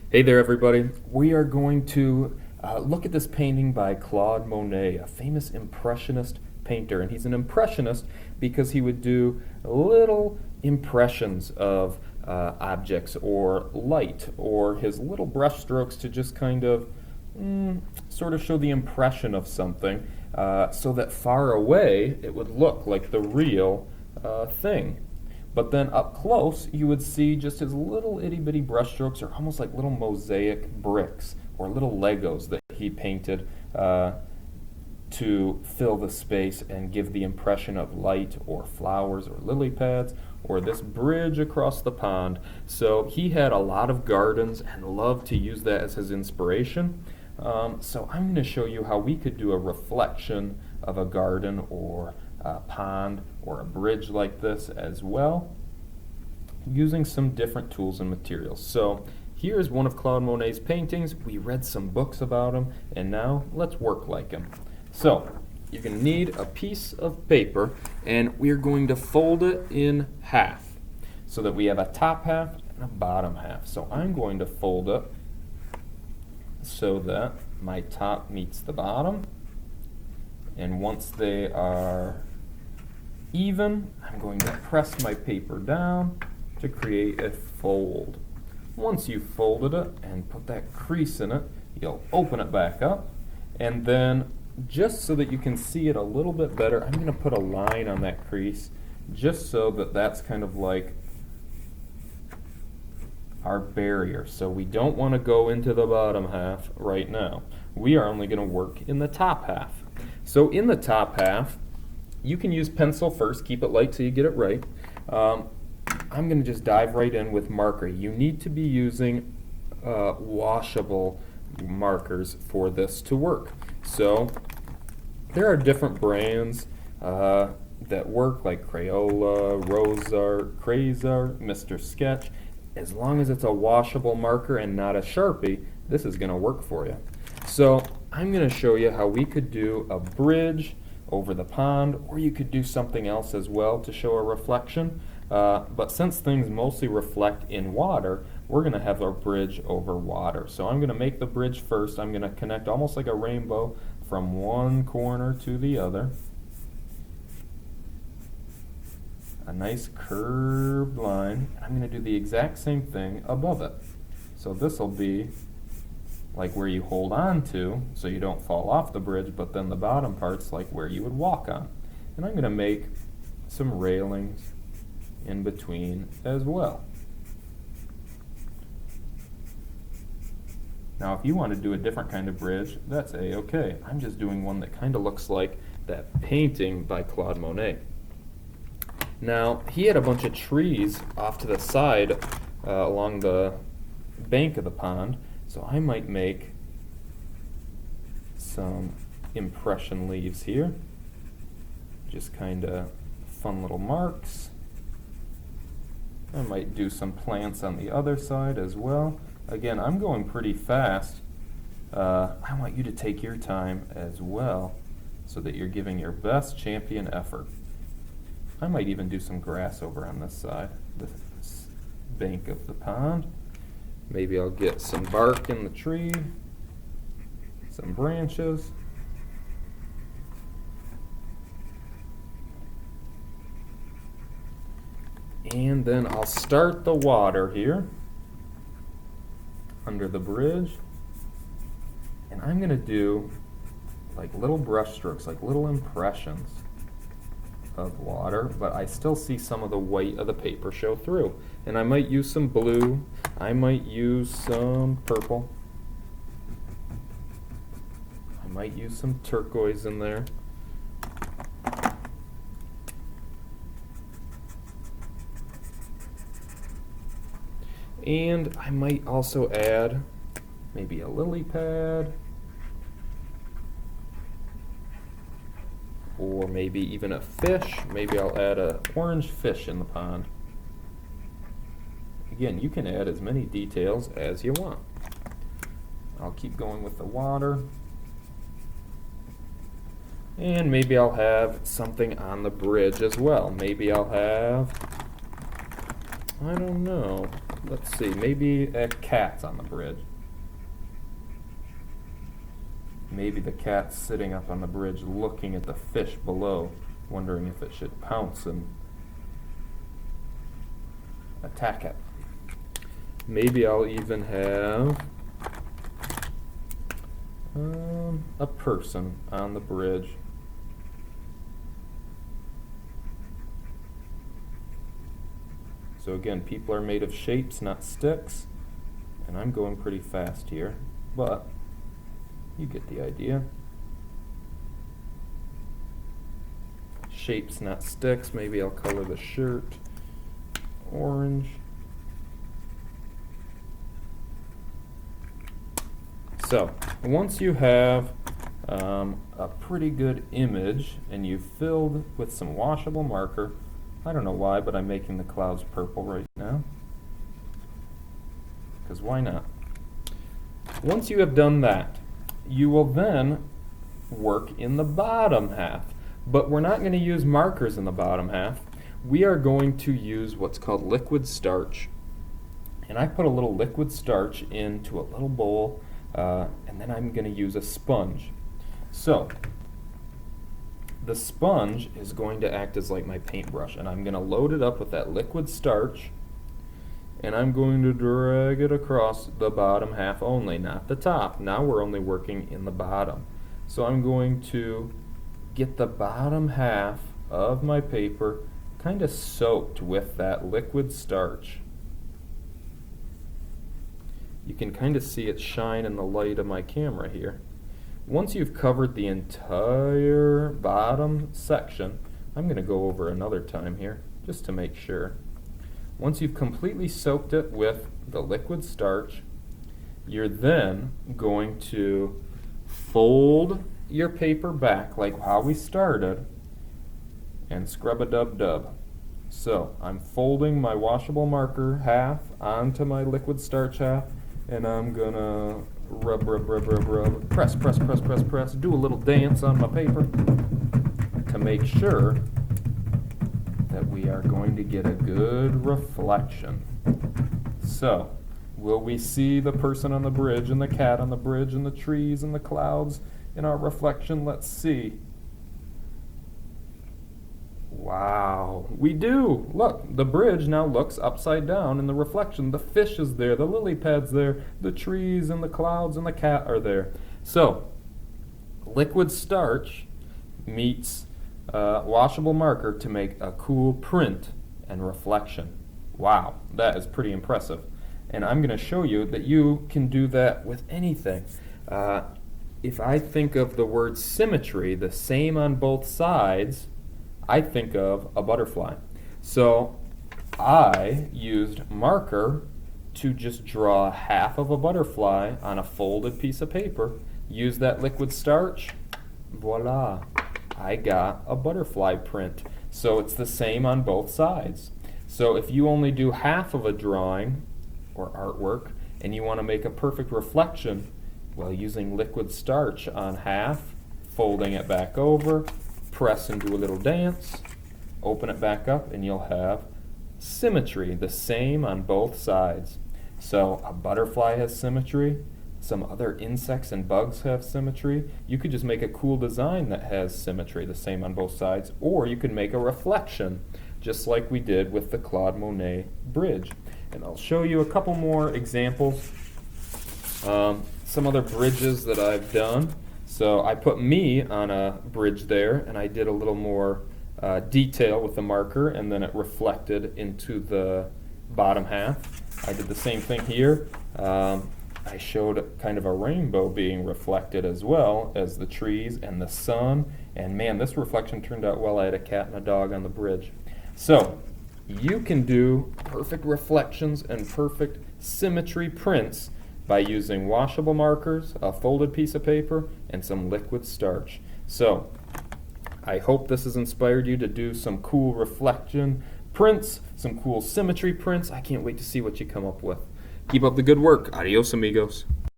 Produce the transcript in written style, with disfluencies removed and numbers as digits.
Hey there, everybody. We are going to look at this painting by Claude Monet, a famous Impressionist painter. And he's an Impressionist because he would do little impressions of objects or light, or his little brush strokes to just kind of sort of show the impression of something so that far away it would look like the real thing. But then up close, you would see just his little itty bitty brushstrokes are almost like little mosaic bricks or little Legos that he painted to fill the space and give the impression of light or flowers or lily pads or this bridge across the pond. So he had a lot of gardens and loved to use that as his inspiration. So I'm going to show you how we could do a reflection of a garden or a pond or a bridge like this as well, using some different tools and materials. So here's one of Claude Monet's paintings. We read some books about him, and now let's work like him. So you're going to need a piece of paper, and we're going to fold it in half so that we have a top half and a bottom half. So I'm going to fold it so that my top meets the bottom, and once they are even, I'm going to press my paper down to create a fold. Once you've folded it and put that crease in it, you'll open it back up, and then just so that you can see it a little bit better, I'm going to put a line on that crease just so that that's kind of like our barrier. So we don't want to go into the bottom half right now. We are only going to work in the top half. So in the top half, you can use pencil first, keep it light so you get it right. I'm going to just dive right in with marker. You need to be using washable markers for this to work. So there are different brands that work, like Crayola, Rosart, Crazart, Mr. Sketch. As long as it's a washable marker and not a Sharpie, this is going to work for you. So I'm going to show you how we could do a bridge over the pond, or you could do something else as well to show a reflection. But since things mostly reflect in water, we're going to have our bridge over water. So I'm going to make the bridge first. I'm going to connect almost like a rainbow from one corner to the other. A nice curved line. I'm going to do the exact same thing above it. So this will be like where you hold on to so you don't fall off the bridge, but then the bottom part's like where you would walk on. And I'm going to make some railings in between as well. Now if you want to do a different kind of bridge, that's a-okay. I'm just doing one that kind of looks like that painting by Claude Monet. Now he had a bunch of trees off to the side along the bank of the pond, so I might make some impression leaves here. Just kind of fun little marks. I might do some plants on the other side as well. Again, I'm going pretty fast. I want you to take your time as well so that you're giving your best champion effort. I might even do some grass over on this side, this bank of the pond. Maybe I'll get some bark in the tree, some branches. And then I'll start the water here under the bridge. And I'm going to do like little brush strokes, like little impressions of water, but I still see some of the white of the paper show through. And I might use some blue, I might use some purple, I might use some turquoise in there. And I might also add maybe a lily pad, or maybe even a fish. Maybe I'll add an orange fish in the pond. Again, you can add as many details as you want. I'll keep going with the water. And maybe I'll have something on the bridge as well. Maybe I'll have, I don't know, let's see, maybe a cat's on the bridge. Maybe the cat's sitting up on the bridge looking at the fish below, wondering if it should pounce and attack it. Maybe I'll even have a person on the bridge. So again, people are made of shapes, not sticks, and I'm going pretty fast here, but you get the idea. Shapes, not sticks. Maybe I'll color the shirt orange. So, once you have a pretty good image and you've filled with some washable marker, I don't know why, but I'm making the clouds purple right now, because why not? Once you have done that, you will then work in the bottom half, but we're not going to use markers in the bottom half. We are going to use what's called liquid starch, and I put a little liquid starch into a little bowl, and then I'm going to use a sponge. So the sponge is going to act as like my paintbrush, and I'm going to load it up with that liquid starch, and I'm going to drag it across the bottom half only, not the top. Now we're only working in the bottom. So I'm going to get the bottom half of my paper kind of soaked with that liquid starch. You can kind of see it shine in the light of my camera here. Once you've covered the entire bottom section, I'm going to go over another time here just to make sure. Once you've completely soaked it with the liquid starch, you're then going to fold your paper back like how we started and scrub-a-dub-dub. So I'm folding my washable marker half onto my liquid starch half, and I'm gonna rub, press, do a little dance on my paper to make sure that we are going to get a good reflection. So, will we see the person on the bridge and the cat on the bridge and the trees and the clouds in our reflection? Let's see. Wow, we do. Look, the bridge now looks upside down in the reflection. The fish is there, the lily pad's there, the trees and the clouds and the cat are there. So, liquid starch meets washable marker to make a cool print and reflection. Wow, that is pretty impressive. And I'm going to show you that you can do that with anything. If I think of the word symmetry, the same on both sides, I think of a butterfly. So I used marker to just draw half of a butterfly on a folded piece of paper, use that liquid starch, voila, I got a butterfly print. So it's the same on both sides. So if you only do half of a drawing or artwork and you want to make a perfect reflection, well, using liquid starch on half, folding it back over, press and do a little dance, open it back up, and you'll have symmetry, the same on both sides. So a butterfly has symmetry, some other insects and bugs have symmetry. You could just make a cool design that has symmetry, the same on both sides, or you could make a reflection, just like we did with the Claude Monet bridge. And I'll show you a couple more examples, some other bridges that I've done. So I put me on a bridge there, and I did a little more detail with the marker, and then it reflected into the bottom half. I did the same thing here. I showed kind of a rainbow being reflected as well as the trees and the sun, and man, this reflection turned out well. I had a cat and a dog on the bridge. So you can do perfect reflections and perfect symmetry prints by using washable markers, a folded piece of paper, and some liquid starch. So, I hope this has inspired you to do some cool reflection prints, some cool symmetry prints. I can't wait to see what you come up with. Keep up the good work. Adios, amigos.